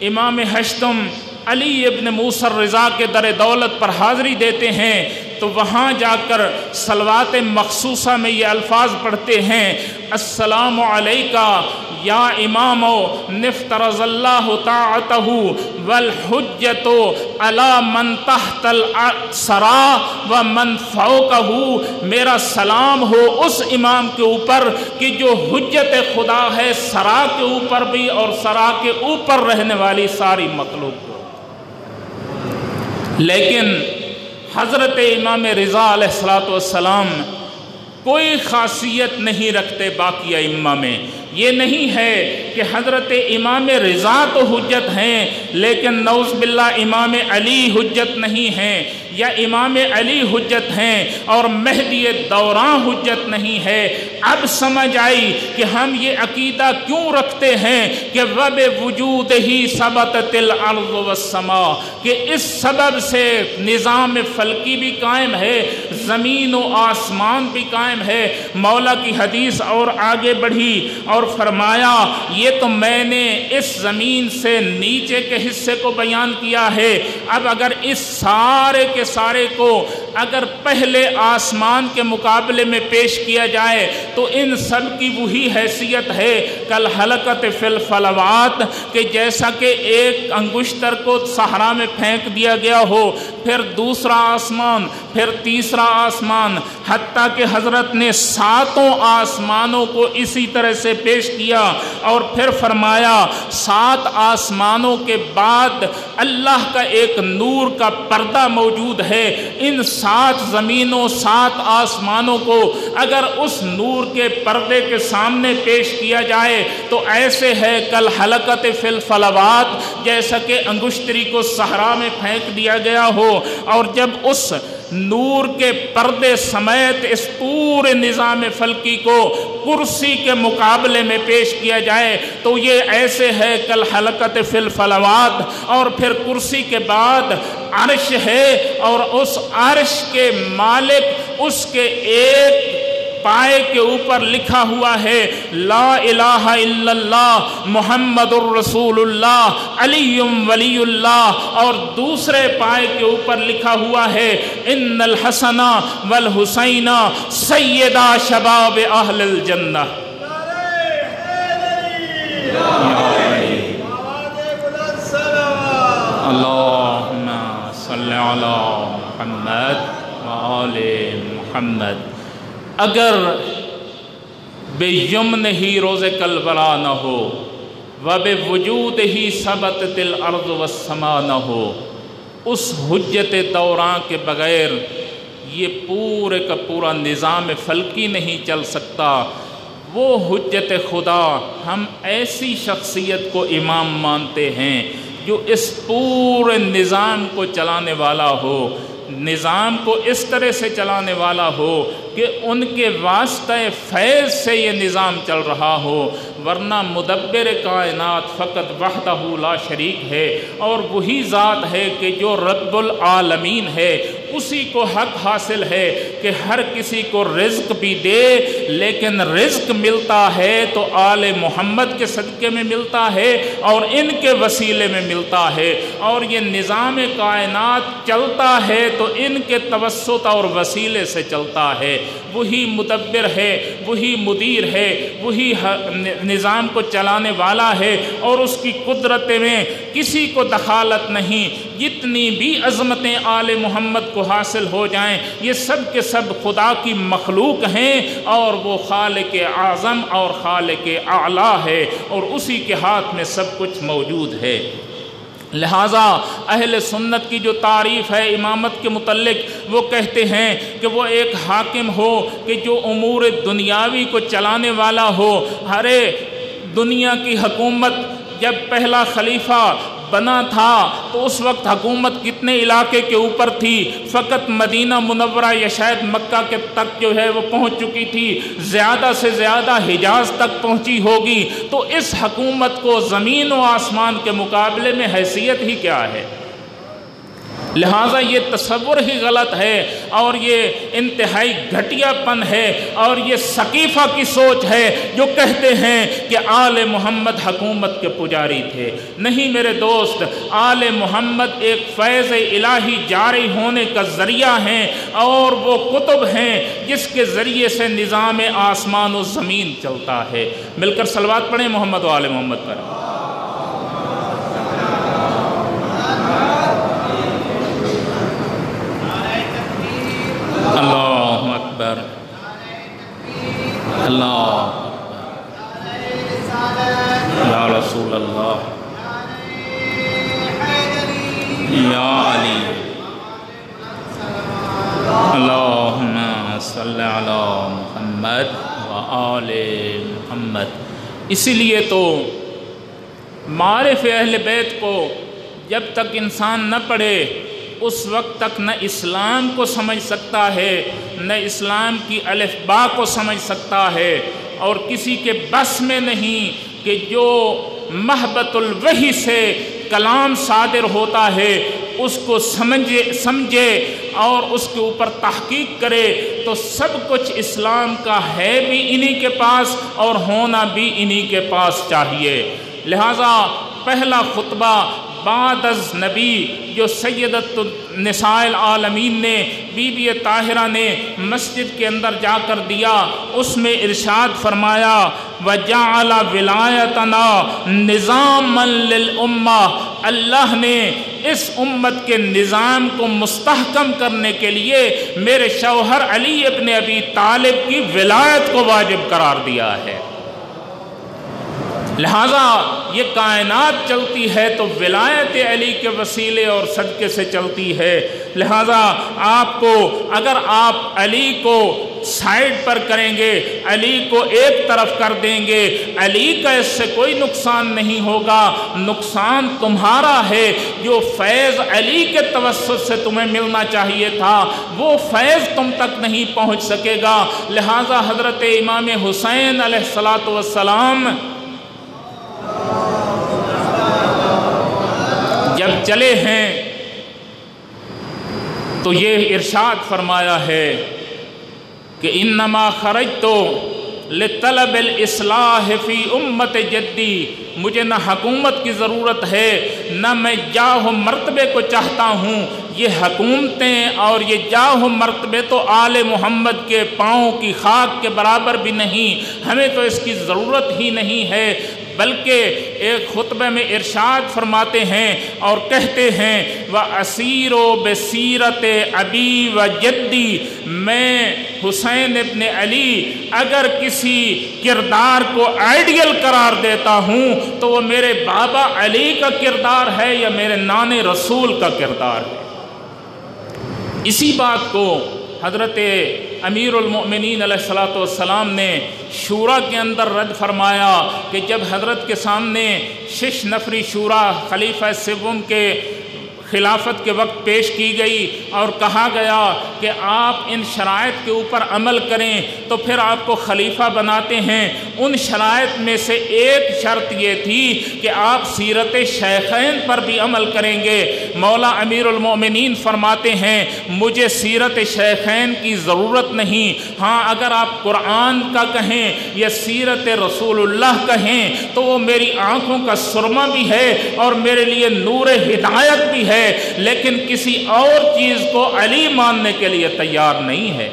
امام ہشتم علی ابن موسیٰ الرضا کے در دولت پر حاضری دیتے ہیں تو وہاں جا کر صلوات مخصوصہ میں یہ الفاظ پڑھتے ہیں: السلام علیکہ یا امام نفترض اللہ طاعتہ والحجت علی من تحت الثری ومن فوقہ، میرا سلام ہو اس امام کے اوپر کہ جو حجت خدا ہے سرا کے اوپر بھی اور سرا کے اوپر رہنے والی ساری مخلوق کو۔ لیکن حضرت امام رضا علیہ السلام کوئی خاصیت نہیں رکھتے باقی ائمہ میں، یہ نہیں ہے کہ حضرت امام رضا تو حجت ہیں لیکن نعوذ باللہ امام علی حجت نہیں ہیں، یا امام علی حجت ہیں اور مہدی دوراں حجت نہیں ہے۔ اب سمجھ آئی کہ ہم یہ عقیدہ کیوں رکھتے ہیں کہ وب وجود ہی ثبتت الارض والسماء، کہ اس سبب سے نظام فلکی بھی قائم ہے، زمین و آسمان بھی قائم ہے۔ مولا کی حدیث اور آگے بڑھی اور فرمایا یہ تو میں نے اس زمین سے نیچے کے حصے کو بیان کیا ہے، اب اگر اس سارے کے سارے کو اگر پہلے آسمان کے مقابلے میں پیش کیا جائے تو ان سب کی وہی حیثیت ہے کل حلقت فی الفلوات، کہ جیسا کہ ایک انگشتر کو صحرا میں پھینک دیا گیا ہو، پھر دوسرا آسمان، پھر تیسرا آسمان، حتیٰ کہ حضرت نے 7 آسمانوں کو اسی طرح سے پیش کیا اور پھر فرمایا 7 آسمانوں کے بعد اللہ کا ایک نور کا پردہ موجود ہے، ان 7 زمینوں 7 آسمانوں کو اگر اس نور کے پردے کے سامنے پیش کیا جائے تو ایسے ہے کل حلقت فی الفلوات، جیسا کہ انگشتری کو صحرا میں پھینک دیا گیا ہو، اور جب اس نور کے پردے سمیت اس پورے نظام فلکی کو کرسی کے مقابلے میں پیش کیا جائے تو یہ ایسے ہے کل حلقت فی الفلوات، اور پھر کرسی کے بعد عرش ہے، اور اس عرش کے مالک اس کے ایک پائے کے اوپر لکھا ہوا ہے لا الہ الا اللہ محمد الرسول اللہ علی ولی اللہ، اور دوسرے پائے کے اوپر لکھا ہوا ہے ان الحسن والحسین سیدا شباب اہل الجنہ۔ اللہم صلی علی محمد وآل محمد۔ اگر بے یمن ہی روز کربلا نہ ہو و بے وجود ہی ثبتت الارض والسماء نہ ہو، اس حجت دوراں کے بغیر یہ پورے کا پورا نظام فلکی نہیں چل سکتا۔ وہ حجت خدا ہم ایسی شخصیت کو امام مانتے ہیں جو اس پورے نظام کو چلانے والا ہو، نظام کو اس طرح سے چلانے والا ہو کہ ان کے واسطہ فیض سے یہ نظام چل رہا ہو، ورنہ مدبر کائنات فقط وحدہ لا شریک ہے، اور وہی ذات ہے کہ جو رب العالمین ہے، اسی کو حق حاصل ہے کہ ہر کسی کو رزق بھی دے، لیکن رزق ملتا ہے تو آل محمد کے صدقے میں ملتا ہے اور ان کے وسیلے میں ملتا ہے، اور یہ نظام کائنات چلتا ہے تو ان کے توسط اور وسیلے سے چلتا ہے۔ وہی مدبر ہے، وہی مدیر ہے، وہی نظام کو چلانے والا ہے، اور اس کی قدرت میں کسی کو دخالت نہیں۔ جتنی بھی عظمتیں آل محمد کو حاصل ہو جائیں یہ سب کے سب خدا کی مخلوق ہیں، اور وہ خالق اعظم اور خالق اعلیٰ ہے، اور اسی کے ہاتھ میں سب کچھ موجود ہے۔ لہٰذا اہل سنت کی جو تعریف ہے امامت کے متعلق، وہ کہتے ہیں کہ وہ ایک حاکم ہو کہ جو امور دنیاوی کو چلانے والا ہو۔ ہرے دنیا کی حکومت جب پہلا خلیفہ بنا تھا تو اس وقت حکومت کتنے علاقے کے اوپر تھی؟ فقط مدینہ منورہ یا شاید مکہ کے تک جو ہے وہ پہنچ چکی تھی، زیادہ سے زیادہ حجاز تک پہنچی ہوگی۔ تو اس حکومت کو زمین و آسمان کے مقابلے میں حیثیت ہی کیا ہے؟ لہٰذا یہ تصور ہی غلط ہے، اور یہ انتہائی گھٹیا پن ہے، اور یہ سقیفہ کی سوچ ہے جو کہتے ہیں کہ آل محمد حکومت کے پجاری تھے۔ نہیں میرے دوست، آل محمد ایک فیض الہی جاری ہونے کا ذریعہ ہیں، اور وہ کتب ہیں جس کے ذریعے سے نظام آسمان و زمین چلتا ہے۔ مل کر صلوات پڑھیں محمد و آل محمد پر۔ اللہ اکبر، اللہ یا رسول اللہ، یا علی، اللہم صلی علی محمد و آل محمد۔ اسی لیے تو معارف اہل بیت کو جب تک انسان نہ پڑھے اس وقت تک نہ اسلام کو سمجھ سکتا ہے، نہ اسلام کی الف با کو سمجھ سکتا ہے، اور کسی کے بس میں نہیں کہ جو محبت الوحی سے کلام صادر ہوتا ہے اس کو سمجھے اور اس کے اوپر تحقیق کرے، تو سب کچھ اسلام کا ہے بھی انہی کے پاس اور ہونا بھی انہی کے پاس چاہیے۔ لہذا پہلا خطبہ بعد از نبی جو سیدۃ النساء العالمین نے بی بی طاہرہ نے مسجد کے اندر جا کر دیا، اس میں ارشاد فرمایا وَجَعَلَ وِلَایَتَنَا نِظَامًا لِلْأُمَّةِ، اللہ نے اس امت کے نظام کو مستحکم کرنے کے لیے میرے شوہر علی ابن ابی طالب کی ولایت کو واجب قرار دیا ہے۔ لہذا یہ کائنات چلتی ہے تو ولایت علی کے وسیلے اور صدقے سے چلتی ہے۔ لہذا آپ کو اگر آپ علی کو سائیڈ پر کریں گے، علی کو ایک طرف کر دیں گے، علی کا اس سے کوئی نقصان نہیں ہوگا، نقصان تمہارا ہے۔ جو فیض علی کے توسط سے تمہیں ملنا چاہیے تھا وہ فیض تم تک نہیں پہنچ سکے گا۔ لہذا حضرت امام حسین علیہ السلام جب چلے ہیں تو یہ ارشاد فرمایا ہے کہ انما خرجت لطلب الاصلاح فی امت جدی، مجھے نہ حکومت کی ضرورت ہے نہ میں جاہ و مرتبے کو چاہتا ہوں، یہ حکومتیں اور یہ جاہ و مرتبے تو آل محمد کے پاؤں کی خاک کے برابر بھی نہیں، ہمیں تو اس کی ضرورت ہی نہیں ہے۔ بلکہ ایک خطبے میں ارشاد فرماتے ہیں اور کہتے ہیں وَأَسِيرُ بِسِيرَةِ أَبِي وَجَدِّي، میں حسین ابن علی اگر کسی کردار کو آئیڈیل قرار دیتا ہوں تو وہ میرے بابا علی کا کردار ہے یا میرے نان رسول کا کردار ہے۔ اسی بات کو حضرت امیر المؤمنین علیہ السلام نے شورا کے اندر رد فرمایا کہ جب حضرت کے سامنے 6 نفری شورا خلیفہ سوم کے خلافت کے وقت پیش کی گئی اور کہا گیا کہ آپ ان شرائط کے اوپر عمل کریں تو پھر آپ کو خلیفہ بناتے ہیں، ان شرائط میں سے ایک شرط یہ تھی کہ آپ سیرت شیخین پر بھی عمل کریں گے۔ مولا امیر المومنین فرماتے ہیں مجھے سیرت شیخین کی ضرورت نہیں، ہاں اگر آپ قرآن کا کہیں یا سیرت رسول اللہ کہیں تو وہ میری آنکھوں کا سرما بھی ہے اور میرے لیے نور ہدایت بھی ہے، لیکن کسی اور چیز کو علی ماننے کے لیے تیار نہیں ہے۔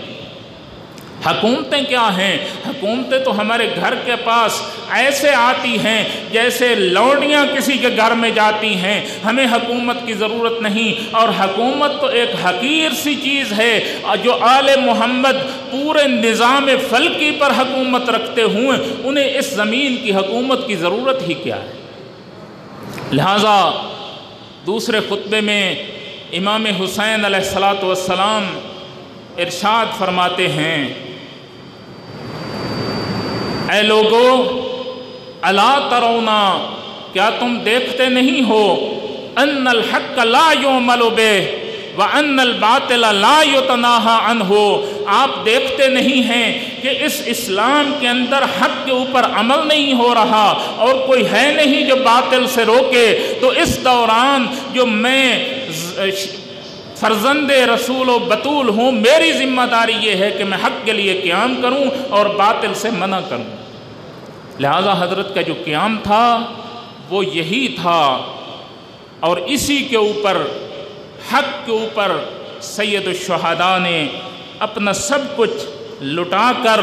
حکومتیں کیا ہیں؟ حکومتیں تو ہمارے گھر کے پاس ایسے آتی ہیں جیسے لونڈیاں کسی کے گھر میں جاتی ہیں، ہمیں حکومت کی ضرورت نہیں۔ اور حکومت تو ایک حقیر سی چیز ہے، جو آل محمد پورے نظام فلکی پر حکومت رکھتے ہوئے انہیں اس زمین کی حکومت کی ضرورت ہی کیا ہے۔ لہذا دوسرے خطبے میں امام حسین علیہ السلام ارشاد فرماتے ہیں اے لوگو الا ترونا، کیا تم دیکھتے نہیں ہو ان الحق لا یعمل بہ وان الباطل لا یتناہی عنہ، آپ دیکھتے نہیں ہیں کہ اس اسلام کے اندر حق کے اوپر عمل نہیں ہو رہا اور کوئی ہے نہیں جو باطل سے روکے۔ تو اس دوران جو میں فرزند رسول و بطول ہوں، میری ذمہ داری یہ ہے کہ میں حق کے لیے قیام کروں اور باطل سے منع کروں۔ لہذا حضرت کا جو قیام تھا وہ یہی تھا، اور اسی کے اوپر حق کے اوپر سید الشہداء نے اپنا سب کچھ لٹا کر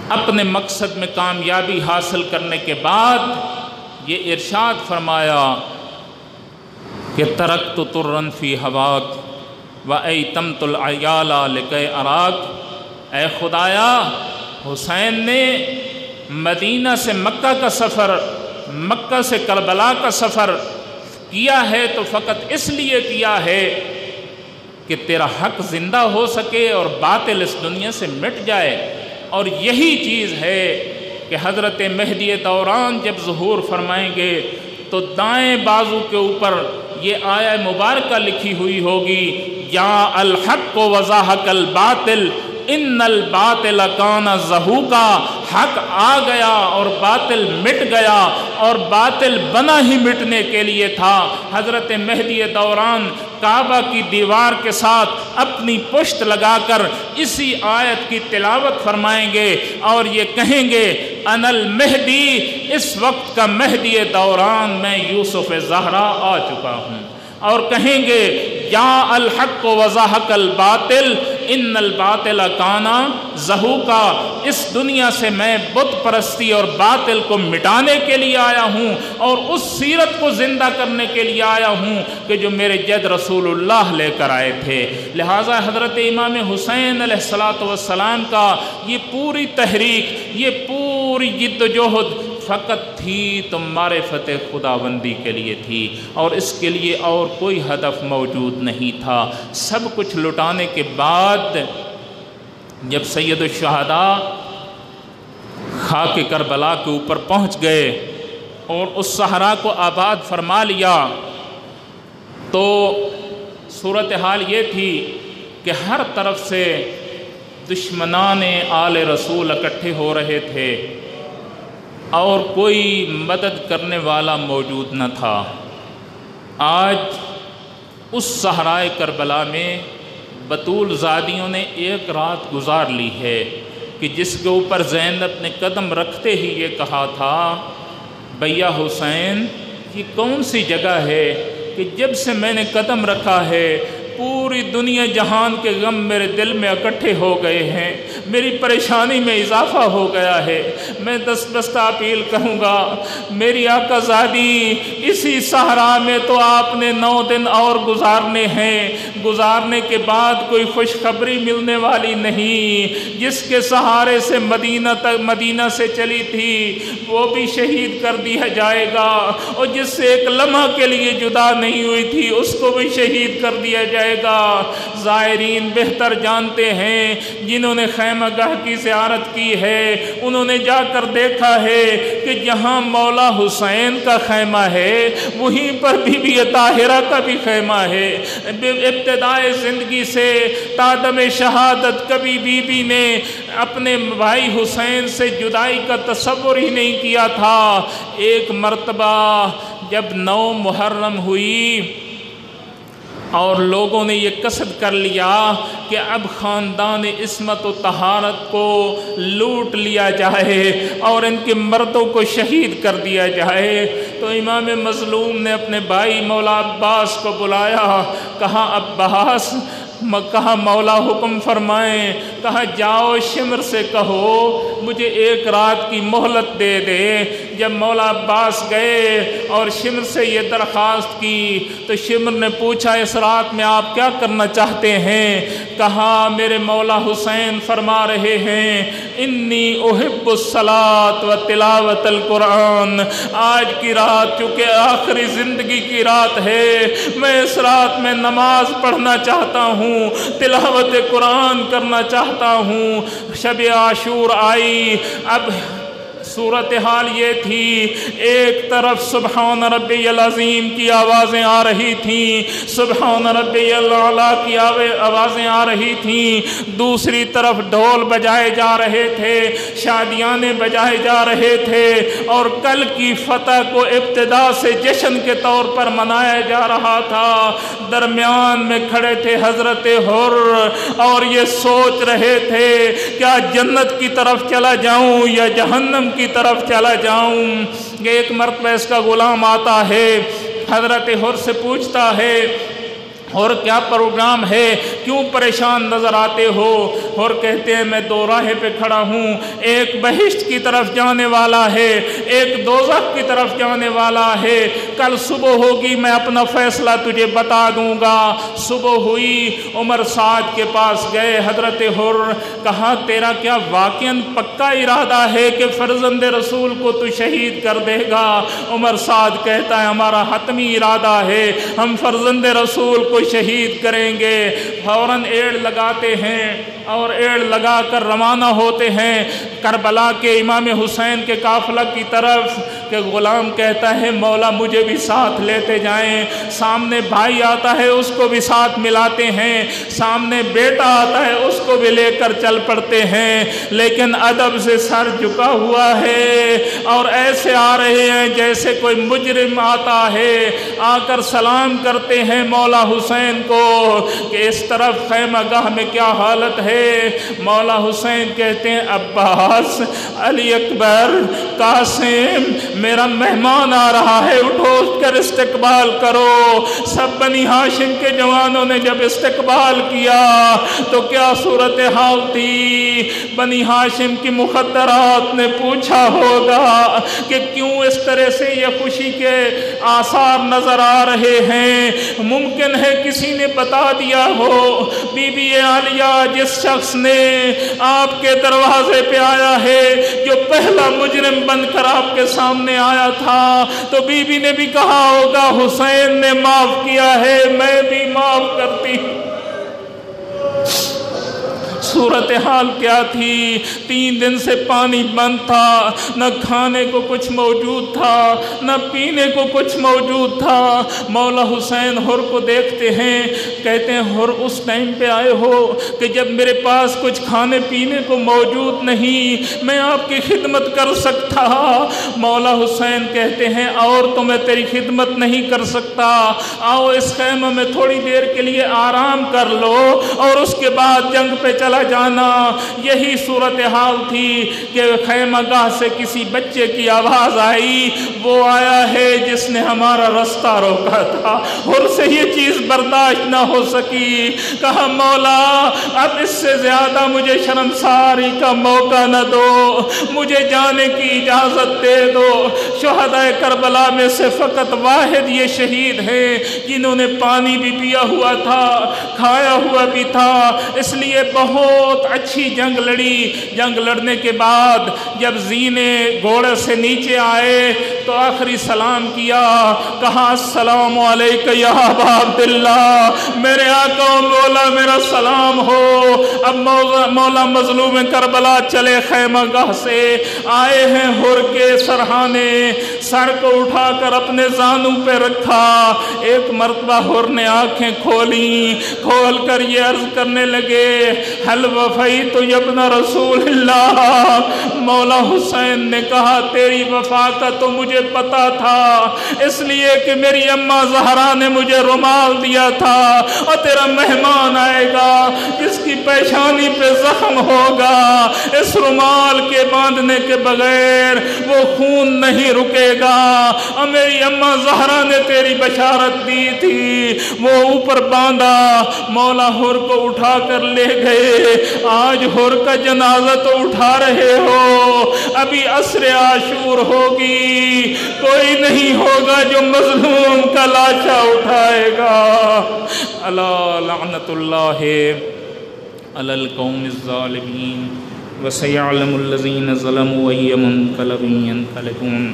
اپنے مقصد میں کامیابی حاصل کرنے کے بعد یہ ارشاد فرمایا کہ ترکت ترن فی ہواک وایتمت العیال لکی اراک، اے خدایا حسین نے مدینہ سے مکہ کا سفر، مکہ سے کربلا کا سفر کیا ہے تو فقط اس لیے کیا ہے کہ تیرا حق زندہ ہو سکے اور باطل اس دنیا سے مٹ جائے، اور یہی چیز ہے کہ حضرت مہدی دوران جب ظہور فرمائیں گے تو دائیں بازو کے اوپر یہ آیہ مبارکہ لکھی ہوئی ہوگی، یا الحق وزاحق الباطل ان الباطل کان زہوقا، حق آ گیا اور باطل مٹ گیا، اور باطل بنا ہی مٹنے کے لیے تھا۔ حضرت مہدی دوران کعبہ کی دیوار کے ساتھ اپنی پشت لگا کر اسی آیت کی تلاوت فرمائیں گے اور یہ کہیں گے انا المہدی، اس وقت کا مہدی دوران میں یوسف زہرا آ چکا ہوں، اور کہیں گے یا الحق وزاحق الباطل ان الباطل کانا زہوقا، اس دنیا سے میں بت پرستی اور باطل کو مٹانے کے لیے آیا ہوں اور اس سیرت کو زندہ کرنے کے لیے آیا ہوں کہ جو میرے جد رسول اللہ لے کر آئے تھے۔ لہٰذا حضرت امام حسین علیہ الصلاۃ والسلام کا یہ پوری تحریک، یہ پوری جد و جہد فقط تھی تو معرفت خداوندی کے لیے تھی، اور اس کے لیے اور کوئی ہدف موجود نہیں تھا۔ سب کچھ لٹانے کے بعد جب سید الشہداء خاک کربلا کے اوپر پہنچ گئے اور اس صحرا کو آباد فرما لیا تو صورتحال یہ تھی کہ ہر طرف سے دشمنان آل رسول اکٹھے ہو رہے تھے اور کوئی مدد کرنے والا موجود نہ تھا۔ آج اس صحرائے کربلا میں بطول زادیوں نے ایک رات گزار لی ہے کہ جس کے اوپر زینب نے قدم رکھتے ہی یہ کہا تھا، بھیا حسین یہ کون سی جگہ ہے کہ جب سے میں نے قدم رکھا ہے پوری دنیا جہان کے غم میرے دل میں اکٹھے ہو گئے ہیں، میری پریشانی میں اضافہ ہو گیا ہے۔ میں دستبستہ اپیل کروں گا، میری آقا زادی اسی صحرا میں تو آپ نے 9 دن اور گزارنے ہیں، گزارنے کے بعد کوئی خوشخبری ملنے والی نہیں۔ جس کے سہارے سے مدینہ سے چلی تھی وہ بھی شہید کر دیا جائے گا، اور جس سے ایک لمحہ کے لیے جدا نہیں ہوئی تھی اس کو بھی شہید کر دیا جائے گا۔ زائرین بہتر جانتے ہیں، جنہوں نے خیمہ گاہ کی زیارت کی ہے انہوں نے جا کر دیکھا ہے کہ جہاں مولا حسین کا خیمہ ہے وہیں پر بی بی طاہرہ کا بھی خیمہ ہے۔ ابتدائے زندگی سے تادم شہادت کبھی بی بی نے اپنے بھائی حسین سے جدائی کا تصور ہی نہیں کیا تھا۔ ایک مرتبہ جب 9 محرم ہوئی اور لوگوں نے یہ قصد کر لیا کہ اب خاندان عصمت و طہارت کو لوٹ لیا جائے اور ان کے مردوں کو شہید کر دیا جائے، تو امام مظلوم نے اپنے بھائی مولا عباس کو بلایا، کہا عباس، کہا مولا حکم فرمائیں، کہا جاؤ شمر سے کہو مجھے 1 رات کی مہلت دے دے۔ جب مولا عباس گئے اور شمر سے یہ درخواست کی تو شمر نے پوچھا اس رات میں آپ کیا کرنا چاہتے ہیں؟ کہا میرے مولا حسین فرما رہے ہیں انی احب الصلاۃ و تلاوت القرآن، آج کی رات چونکہ آخری زندگی کی رات ہے، میں اس رات میں نماز پڑھنا چاہتا ہوں، تلاوت قرآن کرنا چاہتا ہوں۔ شب عاشور آئی، اب صورتحال یہ تھی، ایک طرف سبحان ربی العظیم کی آوازیں آ رہی تھیں، سبحان ربی الاعلیٰ کی آوازیں آ رہی تھیں، دوسری طرف ڈھول بجائے جا رہے تھے، شادیانے بجائے جا رہے تھے، اور کل کی فتح کو ابتدا سے جشن کے طور پر منایا جا رہا تھا۔ درمیان میں کھڑے تھے حضرت حر اور یہ سوچ رہے تھے کیا جنت کی طرف چلا جاؤں یا جہنم کی طرف چلا جاؤں۔ ایک مرتبہ اس کا غلام آتا ہے، حضرت حر سے پوچھتا ہے اور کیا پروگرام ہے، کیوں پریشان نظر آتے ہو؟ اور کہتے ہیں میں 2 راہیں پہ کھڑا ہوں، ایک بہشت کی طرف جانے والا ہے، ایک دوزخ کی طرف جانے والا ہے، کل صبح ہوگی میں اپنا فیصلہ تجھے بتا دوں گا۔ صبح ہوئی، عمر سعد کے پاس گئے حضرت حر، کہا تیرا کیا واقعاً پکا ارادہ ہے کہ فرزند رسول کو تو شہید کر دے گا؟ عمر سعد کہتا ہے ہمارا حتمی ارادہ ہے، ہم فرزند رسول کو کو شہید کریں گے۔ فوراً ایڑ لگاتے ہیں اور ایڑ لگا کر روانہ ہوتے ہیں کربلا کے امام حسین کے قافلہ کی طرف، کہ غلام کہتا ہے مولا مجھے بھی ساتھ لیتے جائیں۔ سامنے بھائی آتا ہے اس کو بھی ساتھ ملاتے ہیں، سامنے بیٹا آتا ہے اس کو بھی لے کر چل پڑتے ہیں، لیکن ادب سے سر جھکا ہوا ہے اور ایسے آ رہے ہیں جیسے کوئی مجرم آتا ہے، آ کر سلام کرتے ہیں مولا حسین کو کہ اس طرف خیمہ گاہ میں کیا حالت ہے۔ مولا حسین کہتے ہیں عباس، علی اکبر، قاسم، میرا مہمان آ رہا ہے، اٹھو اٹھ کر استقبال کرو۔ سب بنی ہاشم کے جوانوں نے جب استقبال کیا تو کیا صورتحال تھی؟ بنی ہاشم کی مخدرات نے پوچھا ہوگا کہ کیوں اس طرح سے یہ خوشی کے آثار نظر آ رہے ہیں۔ ممکن ہے کسی نے بتا دیا ہو بی بی عالیہ جس شخص نے آپ کے دروازے پہ آیا ہے، جو پہلا مجرم بن کر آپ کے سامنے آیا تھا، تو بی بی نے بھی کہا ہوگا حسین نے معاف کیا ہے، میں بھی معاف کرتی ہوں۔ صورتحال کیا تھی؟ 3 دن سے پانی بند تھا، نہ کھانے کو کچھ موجود تھا، نہ پینے کو کچھ موجود تھا۔ مولا حسین حر کو دیکھتے ہیں، کہتے ہیں حر اس ٹائم پہ آئے ہو کہ جب میرے پاس کچھ کھانے پینے کو موجود نہیں، میں آپ کی خدمت کر سکتا۔ مولا حسین کہتے ہیں اور تو میں تیری خدمت نہیں کر سکتا، آؤ اس خیمہ میں تھوڑی دیر کے لیے آرام کر لو اور اس کے بعد جنگ پہ چلا جانا۔ یہی صورتحال تھی کہ خیمہ گاہ سے کسی بچے کی آواز آئی، وہ آیا ہے جس نے ہمارا رستہ روکا تھا۔ اور سے یہ چیز برداشت نہ ہو سکی، کہا مولا اب اس سے زیادہ مجھے شرمساری کا موقع نہ دو، مجھے جانے کی اجازت دے دو۔ شہداء کربلا میں سے فقط واحد یہ شہید ہیں جنہوں نے پانی بھی پیا ہوا تھا، کھایا ہوا بھی تھا، اس لیے بہت اچھی جنگ لڑی۔ جنگ لڑنے کے بعد جب زینے گھوڑے سے نیچے آئے تو آخری سلام کیا، کہا السلام علیکم یا ابا عبداللہ، میرے آقا و مولا میرا سلام ہو۔ اب مولا مظلوم کربلا چلے خیمہ گاہ سے، آئے ہیں حر کے سرہانے، سر کو اٹھا کر اپنے زانوں پہ رکھا۔ ایک مرتبہ حر نے آنکھیں کھولی، کھول کر یہ عرض کرنے لگے حل وفیت ابن رسول اللہ۔ مولا حسین نے کہا تیری وفا کا تو مجھے پتا تھا، اس لیے کہ میری اماں زہرا نے مجھے رومال دیا تھا، اور تیرا مہمان آئے گا جس کی پیشانی پہ زخم ہوگا، اس رومال کے باندھنے کے بغیر وہ خون نہیں رکے گا، اور میری اماں زہرا نے تیری بشارت دی تھی، وہ اوپر باندھا۔ مولا حر کو اٹھا کر لے گئے۔ آج حر کا جنازہ تو اٹھا رہے ہو، ابھی عصر عاشور ہوگی، کوئی نہیں ہوگا جو مظلوم کا لاشا اٹھائے گا۔ الا لعنت اللہ علی القوم الظالمین وسیعلم الذین ظلموا ای منقلب ینقلبون۔